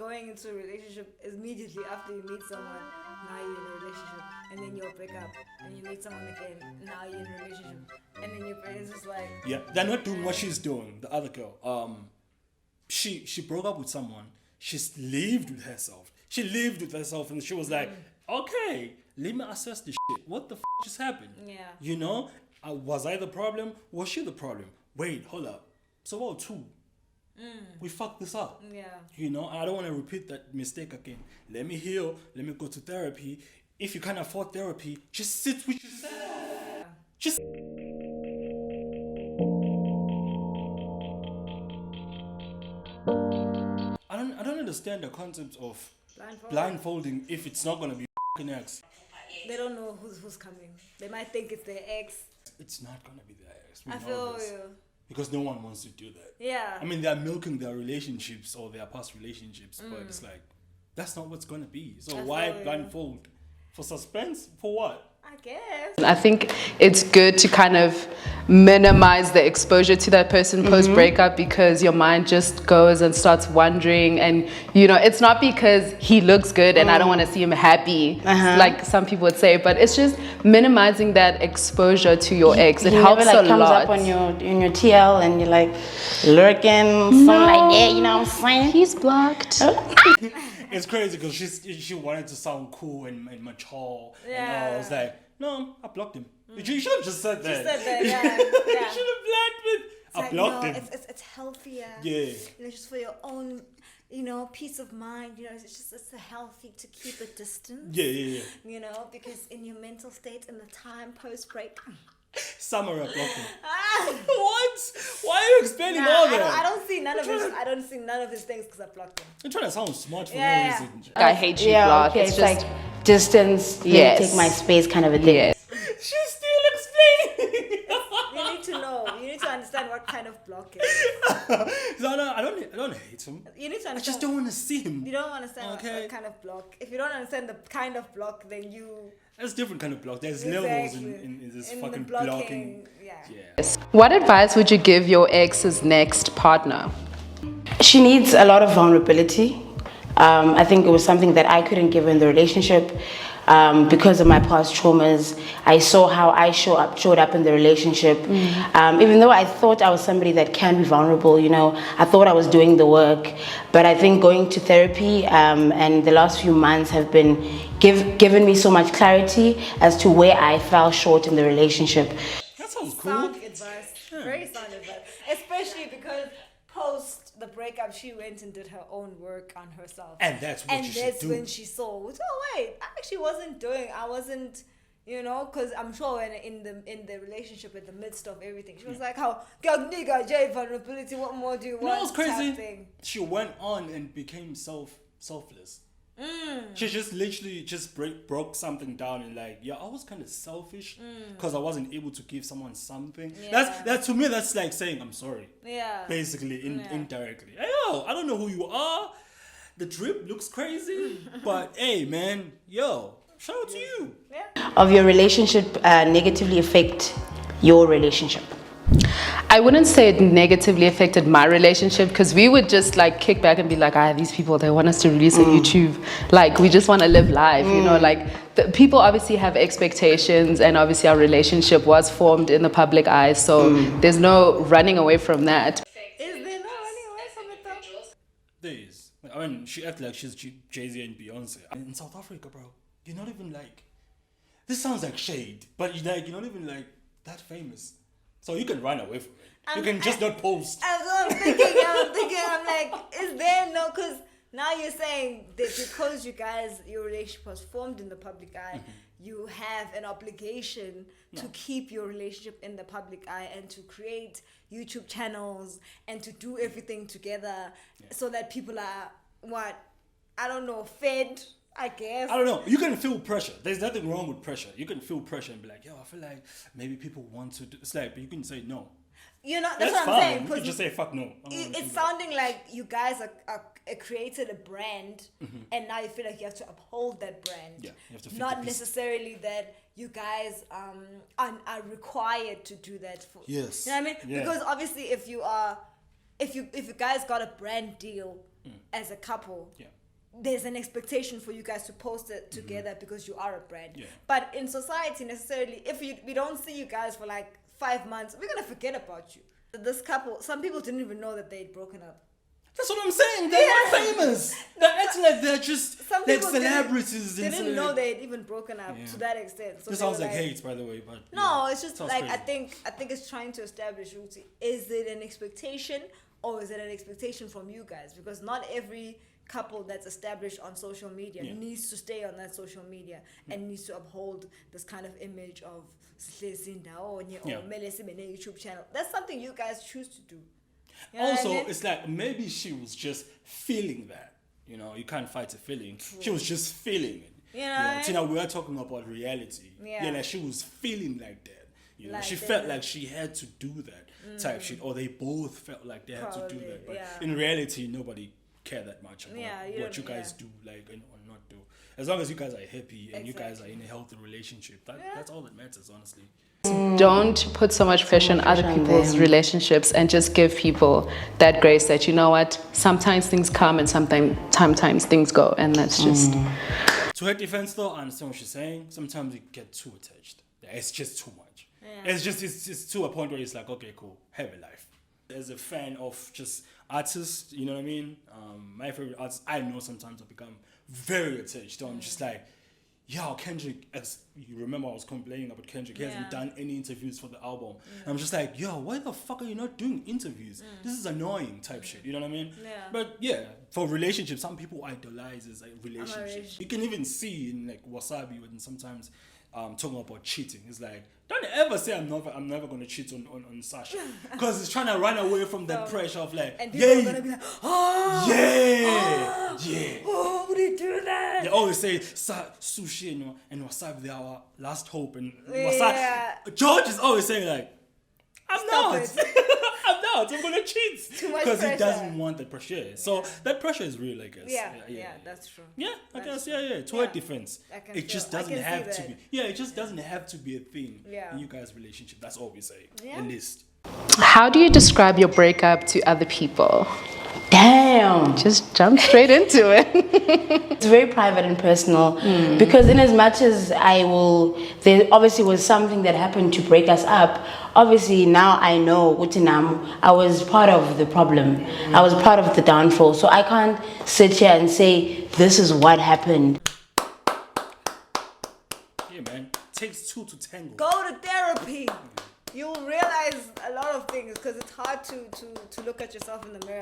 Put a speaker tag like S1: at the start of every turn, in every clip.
S1: going into a relationship immediately after you meet someone. Now you're in a relationship, and then you'll break up, and you meet someone again. Now you're in a relationship, and then your brain's just like,
S2: Yeah, they're not doing what she's doing. The other girl, she broke up with someone. She's lived with herself. She lived with herself, and she was like, okay, let me assess this shit. What the just happened?
S1: yeah.
S2: You know, was I the problem? Was she the problem? Wait, hold up. So what? Two. We fucked this up.
S1: Yeah.
S2: You know, I don't want to repeat that mistake again. Let me heal. Let me go to therapy. If you can't afford therapy, just sit with yourself.
S1: Yeah.
S2: Just. I don't understand the concept of blindfolding if it's not gonna be fucking ex.
S1: They don't know who's coming. They might think it's their ex.
S2: It's not gonna be their ex. We
S1: I
S2: know
S1: feel
S2: this.
S1: you.
S2: Because no one wants to do that.
S1: Yeah.
S2: I mean, they're milking their relationships or their past relationships, but it's like, that's not what's gonna be. So why blindfold? For suspense? For what?
S1: I guess.
S3: I think it's good to kind of minimize the exposure to that person post breakup, because your mind just goes and starts wondering, and you know, it's not because he looks good and I don't want to see him happy like some people would say, but it's just minimizing that exposure to your ex. It helps
S4: never, like,
S3: a
S4: comes
S3: lot.
S4: up on your TL and you're like lurking, something like that, you know what I'm saying?
S3: He's blocked.
S2: It's crazy because she wanted to sound cool and mature, and I was like, no, I blocked him. You should have just said that.
S1: She said that, yeah.
S2: You should have blocked me. I blocked him.
S1: It's healthier.
S2: Yeah.
S1: You know, just for your own, you know, peace of mind. You know, it's healthy to keep a distance.
S2: Yeah.
S1: You know, because in your mental state in the time post break.
S2: Summer I blocked him. What? Why are you explaining all that?
S1: I don't see none of his. I don't see none of his things because I blocked him.
S2: You're trying to sound smart for no
S1: Yeah.
S2: reason.
S3: I hate you,
S4: Yeah,
S3: block.
S4: okay,
S3: It's
S4: it's
S3: just
S4: like distance, let
S3: Yes.
S4: me take my space kind of a thing.
S3: yeah.
S2: She's still explaining.
S1: You need to know. You need to understand what kind of block it is.
S2: No, I don't hate him.
S1: You need to understand.
S2: I just don't want to see him.
S1: You don't understand
S2: Okay.
S1: what kind of block. If you don't understand the kind of block, then you.
S2: There's different kind of block. There's
S1: Exactly.
S2: levels in this
S1: In the
S2: fucking
S1: blocking,
S2: blocking.
S1: yeah.
S3: What advice would you give your ex's next partner?
S4: She needs a lot of vulnerability. I think it was something that I couldn't give in the relationship. Because of my past traumas, I saw how I showed up in the relationship. Even though I thought I was somebody that can be vulnerable, you know, I thought I was doing the work. But I think going to therapy and the last few months have been given me so much clarity as to where I fell short in the relationship.
S2: That sounds cool.
S1: Sound advice. Very sound advice. Especially because post the breakup, she went and did her own work on herself.
S2: And that's what you should do.
S1: when she saw, oh wait, I actually wasn't, you know, because I'm sure when in the relationship, in the midst of everything, she was like, how, nigga, J vulnerability, what more do you want?
S2: You know what's crazy?
S1: type thing.
S2: She went on and became selfless. She just literally just broke something down and like, yeah, I was kind of selfish because I wasn't able to give someone something.
S1: Yeah.
S2: That's to me, that's like saying I'm sorry.
S1: Yeah.
S2: Basically, indirectly. Hey, yo, I don't know who you are. The drip looks crazy, but hey, man, yo, shout out to you.
S1: Yeah.
S4: Of your relationship negatively affect your relationship?
S3: I wouldn't say it negatively affected my relationship, because we would just like kick back and be like, these people, they want us to release on YouTube. Like, we just want to live life, you know, like people obviously have expectations, and obviously our relationship was formed in the public eye. So there's no running away from that.
S1: Is there no running away from it though?
S2: There is. I mean, she acts like she's Jay-Z and Beyonce. In South Africa, bro, you're not even like, this sounds like shade, but you're not even like that famous. So you can run away from it. You can just not post.
S1: I'm like, is there no, because now you're saying that because you guys, your relationship was formed in the public eye, you have an obligation to keep your relationship in the public eye and to create YouTube channels and to do everything together so that people are, fed, I guess.
S2: I don't know. You can feel pressure. There's nothing wrong with pressure. You can feel pressure and be like, yo, I feel like maybe people want to do. It's like, but you can say no.
S1: You know,
S2: That's
S1: what I'm
S2: fine.
S1: saying.
S2: You can just say fuck no.
S1: It's sounding like you guys are created a brand, and now you feel like you have to uphold that brand.
S2: Yeah, you have to fit
S1: not
S2: the piece.
S1: necessarily that you guys are required to do that for.
S2: Yes.
S1: You know what I mean?
S2: Yeah.
S1: Because obviously, if you guys got a brand deal as a couple.
S2: Yeah.
S1: There's an expectation for you guys to post it together because you are a brand.
S2: Yeah.
S1: But in society, necessarily, if we don't see you guys for like 5 months, we're gonna forget about you. This couple, some people didn't even know that they'd broken up.
S2: That's what I'm saying. They're not famous. They're acting like they're just
S1: Some
S2: like
S1: people
S2: celebrities.
S1: didn't know they'd even broken up
S2: Yeah.
S1: to that extent. So
S2: This
S1: they
S2: sounds
S1: were
S2: like hate, by the way, but
S1: no,
S2: yeah.
S1: it's just
S2: Sounds
S1: like
S2: crazy.
S1: I think it's trying to establish routine. Is it an expectation or is it an expectation from you guys? Because not every couple that's established on social media needs to stay on that social media and needs to uphold this kind of image of or YouTube channel. That's something you guys choose to do. You know
S2: Also,
S1: what I mean?
S2: it's like maybe she was just feeling that. You know, you can't fight a feeling. She was just feeling it.
S1: You know?
S2: Tina, we are talking about reality.
S1: Yeah.
S2: Like she was feeling like that. You know,
S1: Like
S2: she
S1: that.
S2: felt like she had to do that type shit, or they both felt like they had to do
S1: Probably,
S2: that. But
S1: yeah.
S2: in reality, nobody cared that much about
S1: you
S2: what you
S1: don't-
S2: guys do, like or not do. As long as you guys are happy and you guys are in a healthy relationship, that's all that matters, honestly.
S3: Don't put so much pressure on other people's relationships and just give people that grace that, you know what, sometimes things come and sometimes things go, and that's just...
S2: To her defense, though, I understand what she's saying. Sometimes you get too attached. Yeah, it's just too much.
S1: Yeah.
S2: It's just to a point where it's like, okay, cool, have a life. As a fan of just artists, you know what I mean? My favorite artists, I know sometimes I become very attached. So I'm just like, yo, Kendrick, as you remember I was complaining about Kendrick, he hasn't done any interviews for the album. And I'm just like, yo, why the fuck are you not doing interviews? This is annoying type shit, you know what I mean?
S1: Yeah.
S2: But yeah, for relationships, some people idolize as like relationships. You can even see in like Wasabi when sometimes talking about cheating. It's like, don't ever say I'm never gonna cheat on Sasha. Because it's trying to run away from that pressure of like,
S1: And people are gonna be like, oh, would he do that?
S2: They always say Sushi and Wasabi, they're our last hope. And
S1: Yeah.
S2: Wasabi, George is always saying like, I'm
S1: Stop
S2: not.
S1: it.
S2: I'm gonna cheat.
S1: Too much
S2: Because he
S1: pressure.
S2: doesn't want that pressure. So that pressure is real, I guess.
S1: Yeah, that's true.
S2: Yeah, I
S1: That's
S2: guess, yeah. To her defense,
S1: I can
S2: it just
S1: feel- I
S2: doesn't
S1: can see
S2: have to
S1: that.
S2: be. Yeah, it just doesn't have to be a thing
S1: Yeah.
S2: in you guys' relationship. That's all we say.
S1: Yeah.
S2: At least.
S3: How do you describe your breakup to other people?
S4: Damn.
S3: Just jump straight into it.
S4: It's very private and personal because in as much as there obviously was something that happened to break us up. Obviously now I know Utinam, I was part of the problem. I was part of the downfall. So I can't sit here and say this is what happened.
S2: Yeah, man. Takes two to tango.
S1: Go to therapy. You'll realize a lot of things because it's hard to look at yourself in the mirror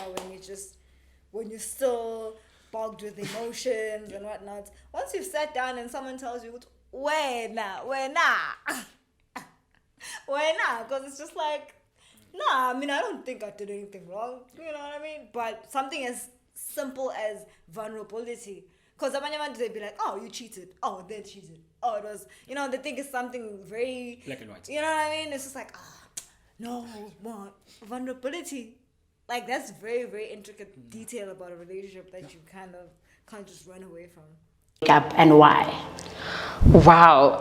S1: when you're still bogged with emotions and whatnot. Once you've sat down and someone tells you, where nah, because it's just like, nah, I mean, I don't think I did anything wrong, you know what I mean? But something as simple as vulnerability. Because they'd be like, oh, you cheated. Oh, they cheated. Oh, it was, they think it's something very...
S2: Black and white.
S1: You know what I mean? It's just like, no, more vulnerability. Like, that's very, very intricate detail about a relationship that you kind of can't just run away from.
S4: Up and why?
S3: Wow.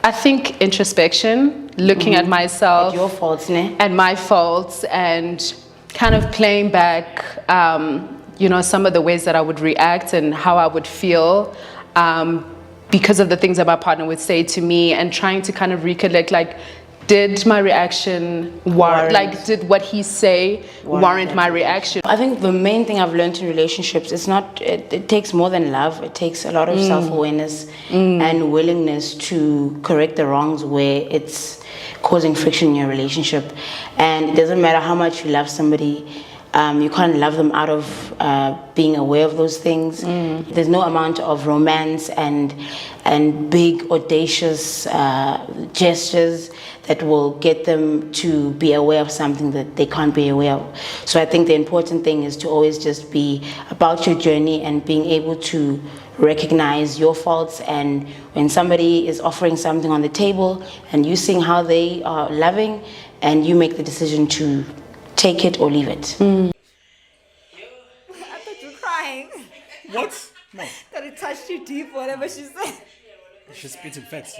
S3: I think introspection, looking at myself.
S4: Your faults, ne?
S3: And my faults, and kind of playing back, some of the ways that I would react and how I would feel because of the things that my partner would say to me, and trying to kind of recollect, like, did my reaction did what he say warrant my reaction?
S4: I think the main thing I've learned in relationships is it takes more than love. It takes a lot of self-awareness and willingness to correct the wrongs where it's causing friction in your relationship. And it doesn't matter how much you love somebody, you can't love them out of being aware of those things. There's no amount of romance and big audacious gestures that will get them to be aware of something that they can't be aware of. So I think the important thing is to always just be about your journey and being able to recognize your faults, and when somebody is offering something on the table and you seeing how they are loving, and you make the decision to take it or leave it.
S1: I thought you were crying.
S2: What? No.
S1: That it touched you deep, whatever she said.
S2: She's spitting facts.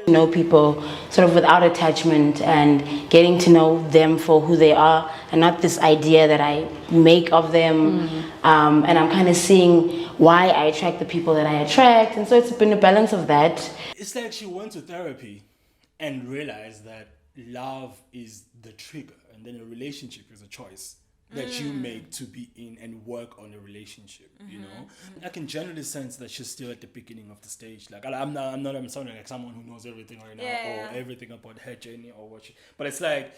S4: Know people sort of without attachment and getting to know them for who they are and not this idea that I make of them. And I'm kind of seeing why I attract the people that I attract. And so it's been a balance of that.
S2: It's like she went to therapy and realized that love is the trigger and then a relationship is a choice that you make to be in and work on a relationship, you know? I can generally sense that she's still at the beginning of the stage. Like, I'm sounding like someone who knows everything right now or everything about her journey or what but it's like,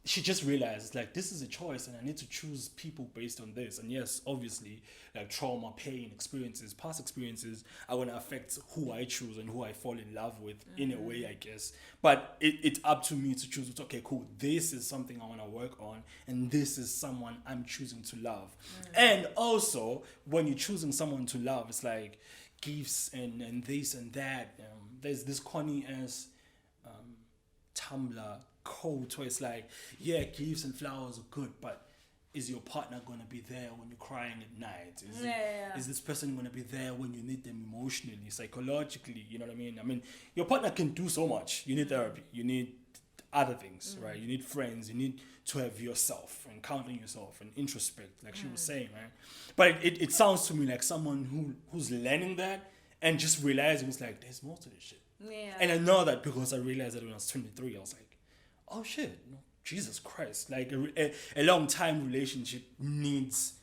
S2: she just realized, like, this is a choice and I need to choose people based on this. And yes, obviously, like trauma, pain, experiences, past experiences are going to affect who I choose and who I fall in love with in a way, I guess. But it's up to me to choose, okay, cool, this is something I want to work on and this is someone I'm choosing to love. And also, when you're choosing someone to love, it's like gifts and this and that. There's this corny ass Tumblr quote where it's like, yeah, gifts and flowers are good, but is your partner going to be there when you're crying at night? Is this person going to be there when you need them emotionally, psychologically? You know what I mean? I mean, your partner can do so much. You need therapy. You need other things, right? You need friends. You need to have yourself and count on yourself and introspect, like she was saying, right? But it sounds to me like someone who's learning that and just realizing it's like, there's more to this shit.
S1: Yeah.
S2: And I know that because I realized that when I was 23, I was like, oh shit, Jesus Christ. Like a long time relationship needs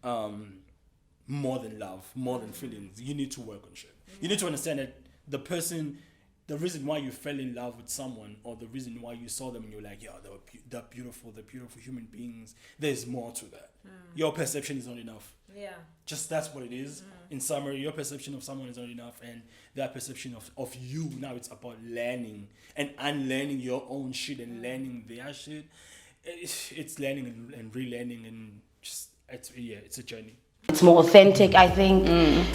S2: more than love, more than feelings. You need to work on shit. You need to understand that the reason why you fell in love with someone or the reason why you saw them and you're like, yeah, they're beautiful human beings, there's more to that. Your perception is not enough.
S1: Yeah.
S2: Just that's what it is. In summary, your perception of someone is not enough, and their perception of you, now it's about learning and unlearning your own shit and learning their shit. It's learning and relearning, and just it's a journey.
S4: It's more authentic, I think.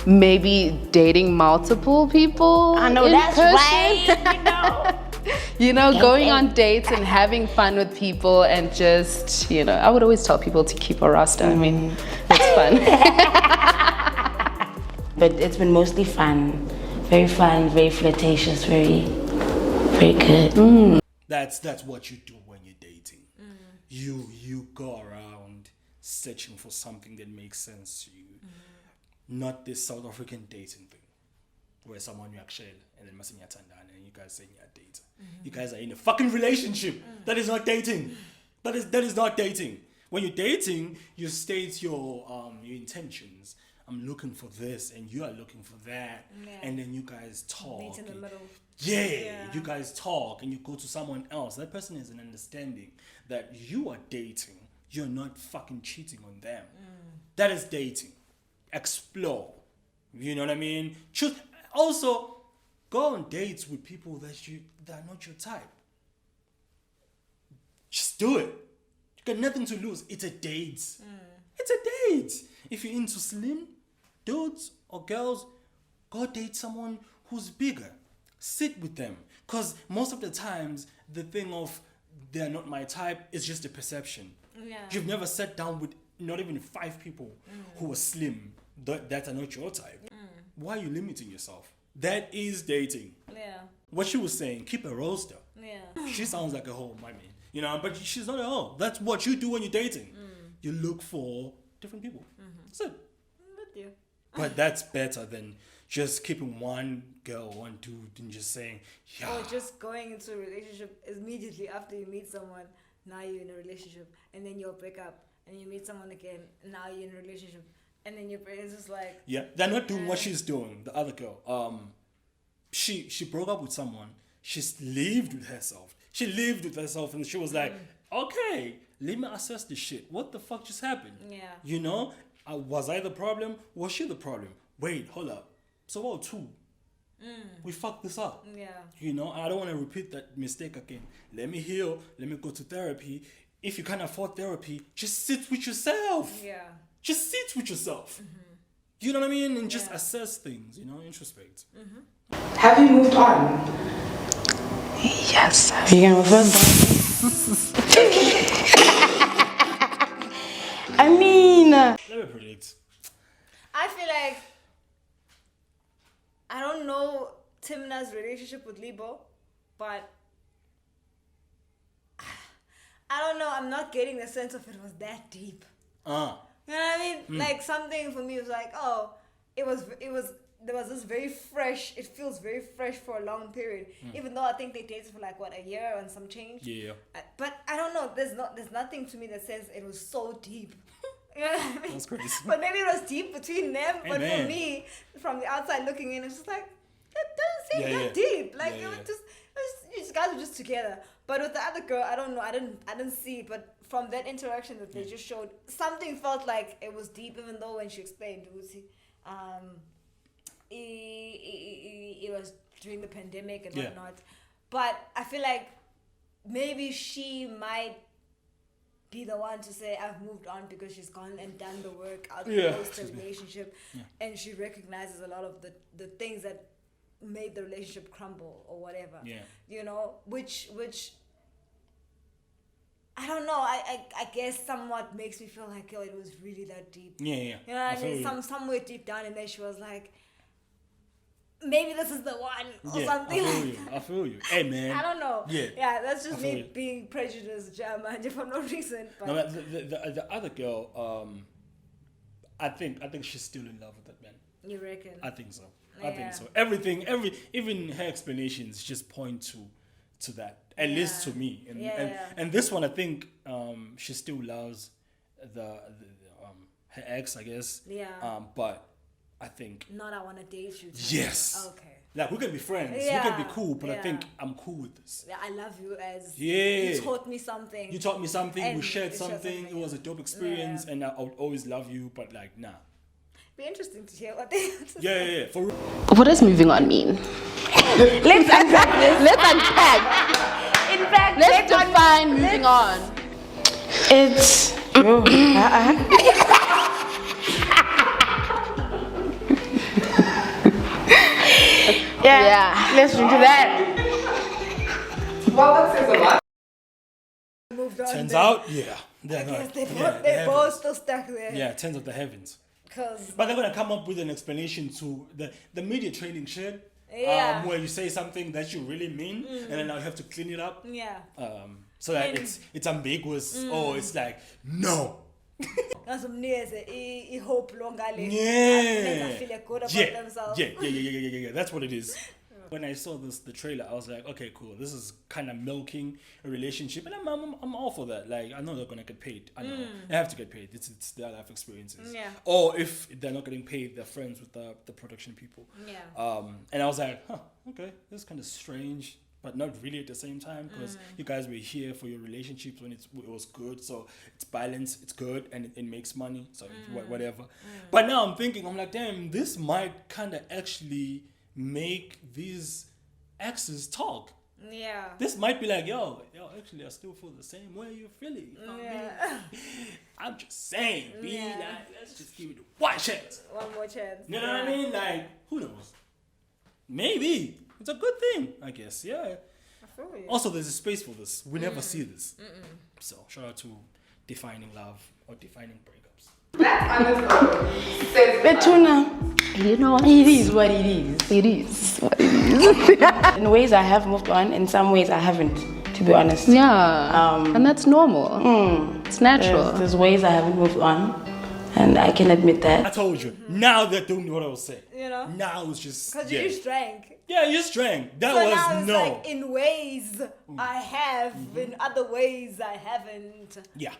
S3: Maybe dating multiple people.
S4: I know
S3: in
S4: that's
S3: person.
S4: right.
S3: You know, going on dates and having fun with people and just, I would always tell people to keep a roster. I mean, it's fun.
S4: But it's been mostly fun, very flirtatious, very, very good.
S2: That's what you do when you're dating. You go around searching for something that makes sense to you, not this South African dating thing where someone you actually and then and you guys saying you're dating. You guys are in a fucking relationship. That is not dating. That is not dating. When you're dating, you state your intentions. I'm looking for this and you are looking for that. And then you guys talk.
S1: Meet in the middle.
S2: Yeah, you guys talk and you go to someone else. That person has an understanding that you are dating. You're not fucking cheating on them. That is dating. Explore. You know what I mean? Choose. Also, go on dates with people that are not your type. Just do it. You got nothing to lose. It's a date. It's a date. If you're into slim dudes or girls, go date someone who's bigger. Sit with them. Because most of the times, the thing of they're not my type is just a perception.
S1: Yeah.
S2: You've never sat down with not even 5 people who are slim that are not your type. Why are you limiting yourself? That is dating.
S1: Yeah.
S2: What she was saying, keep a roster.
S1: Yeah.
S2: She sounds like a hoe, I mean. But she's not a hoe. That's what you do when you're dating. You look for different people. That's it.
S1: With you.
S2: But that's better than just keeping one girl, one dude, and just saying, yeah.
S1: Or just going into a relationship immediately after you meet someone. Now you're in a relationship, and then you'll break up, and you meet someone again. And now you're in a relationship, and then your brain's just like.
S2: Yeah, they're not doing what she's doing. The other girl, she broke up with someone. She's lived with herself. She lived with herself, and she was like, okay, let me assess this shit. What the fuck just happened?
S1: Yeah.
S2: Was I the problem? Was she the problem? Wait, hold up. So what? 2. We fucked this up.
S1: Yeah.
S2: I don't want to repeat that mistake again. Let me heal. Let me go to therapy. If you can't afford therapy, just sit with yourself.
S1: Yeah.
S2: Just sit with yourself. You know what I mean? And just assess things, introspect.
S4: Have you moved on?
S3: Yes.
S4: Are you gonna move on? I mean,
S2: Let me predict.
S1: I feel like I don't know Timna's relationship with Libo, but I don't know. I'm not getting the sense of it was that deep. You know what I mean? Like something for me was like, oh, it was. There was this very fresh. It feels very fresh for a long period. Even though I think they dated for like a year and some change.
S2: Yeah.
S1: But I don't know. There's nothing to me that says it was so deep. You know what I mean?
S2: That's crazy.
S1: But maybe it was deep between them. But
S2: Amen.
S1: for me, from the outside looking in, it's just like it doesn't seem
S2: Yeah,
S1: that
S2: yeah.
S1: deep. Like
S2: Yeah,
S1: it was
S2: yeah.
S1: just. You guys were just together. But with the other girl, I don't know. I didn't see it. But from that interaction that they just showed, something felt like it was deep. Even though when she explained, it was during the pandemic and whatnot. But I feel like maybe she might be the one to say I've moved on because she's gone and done the work out post the relationship, and she recognizes a lot of the things that made the relationship crumble or whatever. You know, which I don't know. I guess somewhat makes me feel like it was really that deep.
S2: Yeah.
S1: You know what I mean? Somewhere deep down in there, she was like, maybe this is the one or something.
S2: I feel you. Hey man.
S1: I don't know. Yeah, that's just me
S2: you.
S1: being prejudiced, German, for no reason. But
S2: No, the other girl, I think she's still in love with that man.
S1: you reckon?
S2: I think so.
S1: Yeah.
S2: I think so. Even her explanations just point to that. At least to me. And this one, I think she still loves the her ex, I guess.
S1: Yeah.
S2: But I think
S1: Not I want to date you.
S2: yes.
S1: Okay.
S2: Like we can be friends, we
S1: Yeah,
S2: can be cool, but I
S1: yeah.
S2: think I'm cool with this.
S1: Yeah, I love you as
S2: Yeah.
S1: you taught me something.
S2: You taught me something,
S1: And
S2: we shared
S1: you shared
S2: something,
S1: something.
S2: it was a dope experience, and I would always love you, but like, nah.
S1: Be interesting to hear what they have to say.
S2: Yeah. For real.
S3: What does moving on mean?
S4: Let's unpack this.
S3: Let's unpack.
S4: In fact,
S3: Let's define moving on.
S4: it's.
S3: Yeah.
S4: Let's do that.
S1: Moved on.
S2: Turns
S1: then.
S2: out, yeah.
S1: I guess they both still stuck there.
S2: Yeah, turns out the heavens.
S1: Cause
S2: But they're gonna come up with an explanation to the media training shit.
S1: Yeah.
S2: Where you say something that you really mean, and then now you have to clean it up.
S1: yeah.
S2: So that
S1: And-
S2: it's ambiguous, or it's like no.
S1: That's I hope longer.
S2: Yeah.
S1: They feel good about
S2: Yeah.
S1: themselves.
S2: Yeah. That's what it is. When I saw the trailer, I was like, okay, cool. This is kind of milking a relationship, and I'm all for that. Like, I know they're gonna get paid. I know they have to get paid. It's their life experiences.
S1: Yeah.
S2: Or if they're not getting paid, they're friends with the production people.
S1: Yeah.
S2: And I was like, okay, this is kind of strange, but not really at the same time, because you guys were here for your relationships when it was good, so it's balanced, it's good, and it makes money, so whatever. But now I'm thinking, I'm like, damn, this might kind of actually make these exes talk.
S1: Yeah.
S2: This might be like, yo, actually, I still feel the same way you're feeling. You know what I mean? I'm just saying, B,
S1: Yeah.
S2: like, let's just give it one chance.
S1: One more chance.
S2: You know what I mean? Like, who knows? Maybe. It's a good thing, I guess. Yeah.
S1: I feel you.
S2: Also, there's a space for this. We never see this. So, shout out to Defining Love or Defining Breakups.
S4: Betuna,
S3: You know,
S4: it is what it is.
S3: it is what it is.
S4: In ways I have moved on, in some ways I haven't, to be honest.
S3: Yeah. And that's normal. It's natural.
S4: There's ways I haven't moved on, and I can admit
S2: I
S4: that.
S2: told you. Now they're doing what I was saying.
S1: You know?
S2: Now it's just.
S1: Because
S2: Yeah,
S1: you just drank.
S2: yeah you drank. That
S1: So
S2: was
S1: now it's
S2: no.
S1: like in ways I have, in other ways I haven't.
S2: Yeah.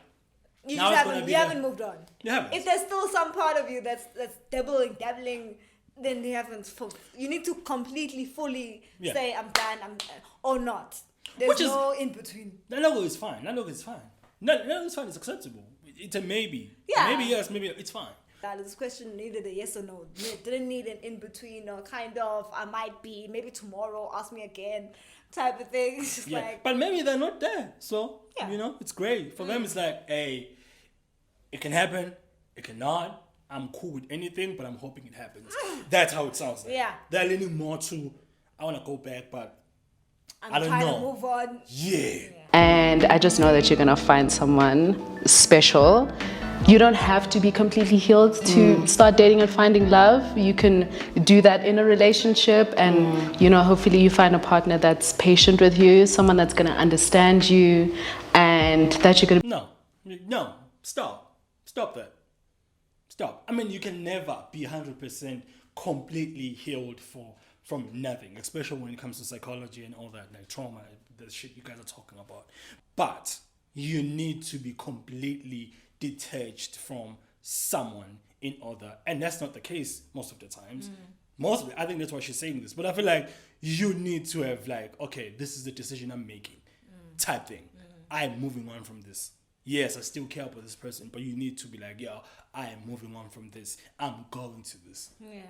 S1: You
S2: Now
S1: just
S2: it's gonna
S1: haven't.
S2: be
S1: You
S2: the-
S1: haven't moved on.
S2: You haven't.
S1: If there's still some part of you that's dabbling, then you haven't. You need to completely, fully
S2: Yeah.
S1: say I'm done. Or not. There's
S2: Which is-
S1: no in between.
S2: That logo is fine. That logo is fine. No, it's fine. It's acceptable. It's a maybe.
S1: Yeah.
S2: Maybe yes, maybe it's fine.
S1: This question needed a yes or no. It didn't need an in between or kind of. I might be. Maybe tomorrow. Ask me again. Type of thing. It's just
S2: Yeah.
S1: like.
S2: But maybe they're not there. So,
S1: Yeah.
S2: you know, it's great. For them, it's like, hey, it can happen. It cannot. I'm cool with anything, but I'm hoping it happens. That's how it sounds like.
S1: Yeah.
S2: They're leaning more to, I want to go back, but
S1: I'm
S2: I don't
S1: trying
S2: know.
S1: to move on.
S2: yeah.
S3: And I just know that you're gonna find someone special. you don't have to be completely healed to start dating and finding love. You can do that in a relationship, and you know, hopefully you find a partner that's patient with you, someone that's going to understand you, and that you're going to
S2: No, stop that. Stop. I mean, you can never be 100% completely healed from nothing, especially when it comes to psychology and all that, like trauma, the shit you guys are talking about. But you need to be completely detached from someone in order, and that's not the case most of the times. I think that's why she's saying this, but I feel like you need to have like, okay, this is the decision I'm making, type thing. I'm moving on from this. Yes, I still care about this person, but you need to be like, yo, I am moving on from this. I'm going to this.
S1: Yeah.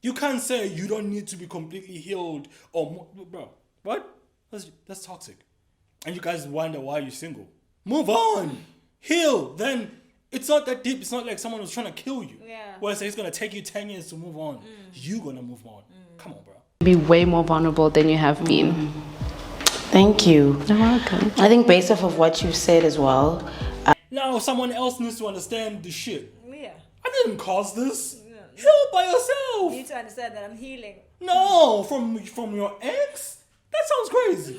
S2: You can't say you don't need to be completely healed or bro. What? That's toxic. And you guys wonder why you're single. Move on. Heal. Then it's not that deep. It's not like someone was trying to kill you.
S1: Yeah.
S2: Well, it's gonna take you 10 years to move on. You gonna move on. Come on, bro.
S3: be way more vulnerable than you have been.
S4: Thank you.
S3: You're welcome.
S4: I think based off of what you've said as well,
S2: Now someone else needs to understand the shit.
S1: Yeah.
S2: I didn't cause this.
S1: Yeah.
S2: Heal by
S1: You
S2: yourself.
S1: need to understand that I'm healing.
S2: No, from your ex? That sounds crazy.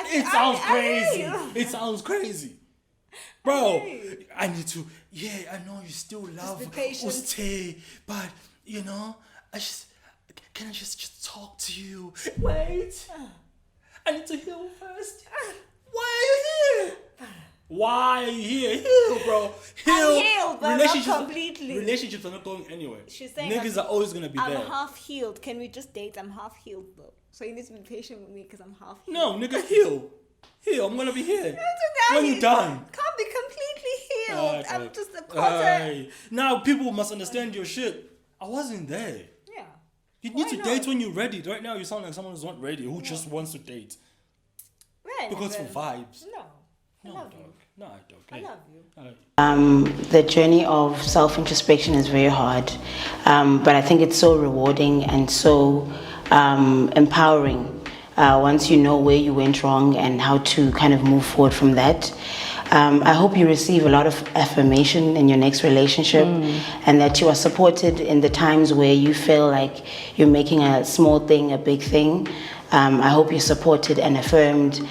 S2: It sounds crazy. It sounds crazy. Bro, I need to, I know you still love
S1: be patient.
S2: Uste, but, you know, can I just talk to you? Wait. I need to heal first. Why are you here? Why are you here? Heal, bro. Heal.
S1: I'm healed, but not completely.
S2: Relationships are not going anywhere.
S1: She's saying
S2: niggas are always going to be
S1: I'm
S2: there.
S1: half healed. Can we just date? I'm half healed though. So you need to be patient with me because I'm half healed.
S2: No, nigga, heal. Heal. I'm going to be here. When you done.
S1: Can't be completely healed.
S2: Alright,
S1: I'm
S2: alright.
S1: just a quarter.
S2: Alright. Now people must understand your shit. I wasn't there.
S1: Yeah.
S2: You need
S1: Why
S2: to
S1: not?
S2: date when you're ready. Right now you sound like someone who's not ready, who just wants to date.
S1: Right.
S2: Because for vibes.
S1: No. I
S2: No,
S1: love
S2: dog.
S1: you.
S2: No, I don't.
S1: I love you.
S4: the journey of self-introspection is very hard, but I think it's so rewarding and so empowering once you know where you went wrong and how to kind of move forward from that. I hope you receive a lot of affirmation in your next relationship and that you are supported in the times where you feel like you're making a small thing a big thing. I hope you're supported and affirmed.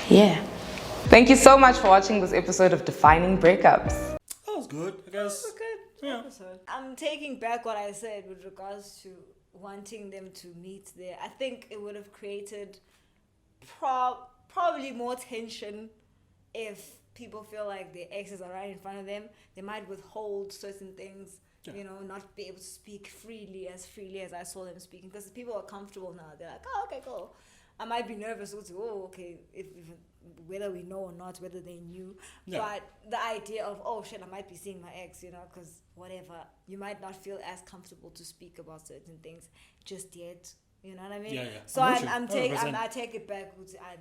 S4: Yeah.
S5: Thank you so much for watching this episode of Defining Breakups.
S2: That was good, I guess.
S1: That's a good episode. I'm taking back what I said with regards to wanting them to meet there. I think it would have created probably more tension if people feel like their exes are right in front of them. They might withhold certain things, not be able to speak freely as I saw them speaking. Because people are comfortable now. They're like, oh, okay, cool. I might be nervous also. Oh, okay, if whether we know or not, whether they knew.
S2: Yeah.
S1: But the idea of, oh shit, I might be seeing my ex, because whatever, you might not feel as comfortable to speak about certain things just yet. You know what I mean?
S2: Yeah.
S1: So
S2: I'm with you,
S1: I take it back.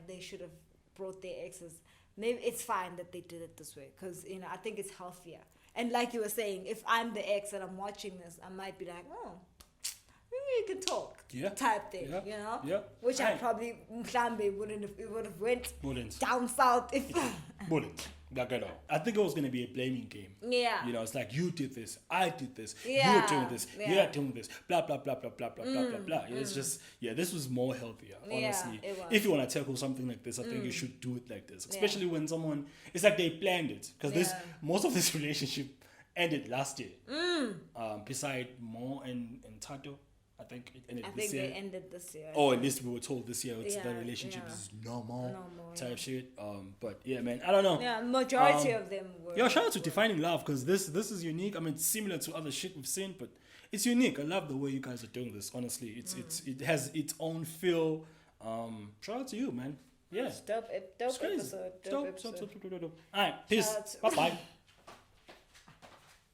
S1: They should have brought their exes. Maybe it's fine that they did it this way because I think it's healthier. And like you were saying, if I'm the ex and I'm watching this, I might be like, oh, maybe we can talk.
S2: Yeah.
S1: Type thing,
S2: Yeah. Yeah.
S1: Which I
S2: Right.
S1: probably Mhlambe would have went
S2: Wouldn't.
S1: down south if
S2: Wouldn't. Like at all. I think it was going to be a blaming game.
S1: Yeah.
S2: It's like, you did this, I did this,
S1: Yeah.
S2: you're doing this,
S1: Yeah.
S2: you're doing this, blah, blah, blah, blah, blah, blah, blah, blah. It's just, this was more healthier, honestly.
S1: it was.
S2: If you want to tackle something like this, I think you should do it like this. Especially when someone, it's like they planned it. Because most of this relationship ended last year. Beside Mo and Tato, I think it ended this year.
S1: they ended this year.
S2: Or at least we were told this year the relationship
S1: yeah.
S2: is normal type
S1: yeah.
S2: shit. But yeah, man, I don't know.
S1: Yeah, majority of them were.
S2: Yeah, shout out to Defining Love because this is unique. I mean, it's similar to other shit we've seen, but it's unique. I love the way you guys are doing this. Honestly, it has its own feel. Shout out to you, man. Yeah,
S1: Dope
S2: it's crazy.
S1: episode. Dope episode.
S2: Dope. All right, peace.
S1: Shout out to-
S2: Bye bye.